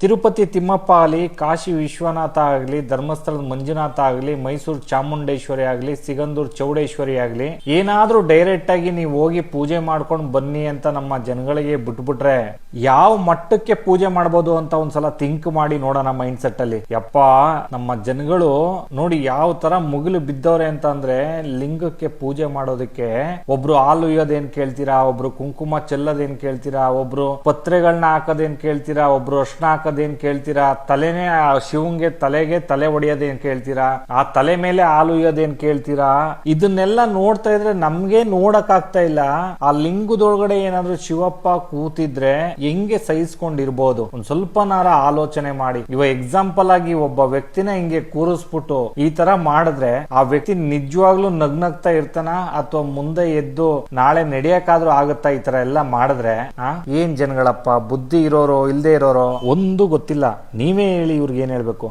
ತಿರುಪತಿ ತಿಮ್ಮಪ್ಪ ಆಗಲಿ, ಕಾಶಿ ವಿಶ್ವನಾಥ ಆಗಲಿ, ಧರ್ಮಸ್ಥಳದ ಮಂಜುನಾಥ ಆಗಲಿ, ಮೈಸೂರು ಚಾಮುಂಡೇಶ್ವರಿ ಆಗಲಿ, ಸಿಗಂದೂರು ಚೌಡೇಶ್ವರಿ ಆಗಲಿ, ಏನಾದ್ರೂ ಡೈರೆಕ್ಟ್ ಆಗಿ ನೀವು ಹೋಗಿ ಪೂಜೆ ಮಾಡ್ಕೊಂಡು ಬನ್ನಿ ಅಂತ ನಮ್ಮ ಜನಗಳಿಗೆ ಬಿಟ್ಬಿಟ್ರೆ ಯಾವ ಮಟ್ಟಕ್ಕೆ ಪೂಜೆ ಮಾಡ್ಬೋದು ಅಂತ ಒಂದ್ಸಲ ಥಿಂಕ್ ಮಾಡಿ ನೋಡೋಣ ಮೈಂಡ್ ಸೆಟ್ ಅಲ್ಲಿ. ಯಪ್ಪ, ನಮ್ಮ ಜನಗಳು ನೋಡಿ ಯಾವ ತರ ಮುಗಿಲು ಬಿದ್ದವ್ರೆ ಅಂತ ಅಂದ್ರೆ, ಲಿಂಗಕ್ಕೆ ಪೂಜೆ ಮಾಡೋದಕ್ಕೆ ಒಬ್ರು ಹಾಲು ಉಯ್ಯೋದೇನ್ ಕೇಳ್ತೀರಾ, ಒಬ್ರು ಕುಂಕುಮ ಚೆಲ್ಲೋದೇನ್ ಕೇಳ್ತೀರಾ, ಒಬ್ರು ಪತ್ರೆಗಳನ್ನ ಹಾಕೋದೇನ್ ಕೇಳ್ತೀರಾ, ಒಬ್ರು ಅರ್ಶನ ಹಾಕೋದೇನ್ ಕೇಳ್ತೀರಾ, ತಲೆನೇ ಶಿವಂಗೆ ತಲೆ ಹೊಡೆಯೋದೇನ್ ಕೇಳ್ತೀರಾ, ಆ ತಲೆ ಮೇಲೆ ಹಾಲು ಉಯ್ಯೋದೇನ್ ಕೇಳ್ತೀರಾ. ಇದನ್ನೆಲ್ಲ ನೋಡ್ತಾ ಇದ್ರೆ ನಮ್ಗೆ ನೋಡಕ್ ಆಗ್ತಾ ಇಲ್ಲ. ಆ ಲಿಂಗದೊಳಗಡೆ ಏನಾದ್ರು ಶಿವಪ್ಪ ಕೂತಿದ್ರೆ ಹೆಂಗೆ ಸಹಿಸ್ಕೊಂಡಿರ್ಬೋದು? ಒಂದ್ ಸ್ವಲ್ಪ ನಾರ ಆಲೋಚನೆ ಮಾಡಿ. ಇವಾಗ ಎಕ್ಸಾಂಪಲ್ ಆಗಿ ಒಬ್ಬ ವ್ಯಕ್ತಿನ ಹಿಂಗೆ ಕೂರಿಸ್ಬಿಟ್ಟು ಈ ತರ ಮಾಡಿದ್ರೆ ಆ ವ್ಯಕ್ತಿ ನಿಜವಾಗ್ಲೂ ನಗ್ನಗ್ತಾ ಇರ್ತಾನ ಅಥವಾ ಮುಂದೆ ಎದ್ದು ನಾಳೆ ನಡೆಯಕ್ಕಾದ್ರೂ ಆಗುತ್ತಾ? ಈ ತರ ಎಲ್ಲ ಮಾಡಿದ್ರೆ ಏನ್ ಜನಗಳಪ್ಪ, ಬುದ್ಧಿ ಇರೋರೋ ಇಲ್ದೇ ಇರೋರೋ ಒಂದು ಗೊತ್ತಿಲ್ಲ. ನೀವೇ ಹೇಳಿ, ಇವ್ರಿಗೆ ಏನ್ ಹೇಳ್ಬೇಕು?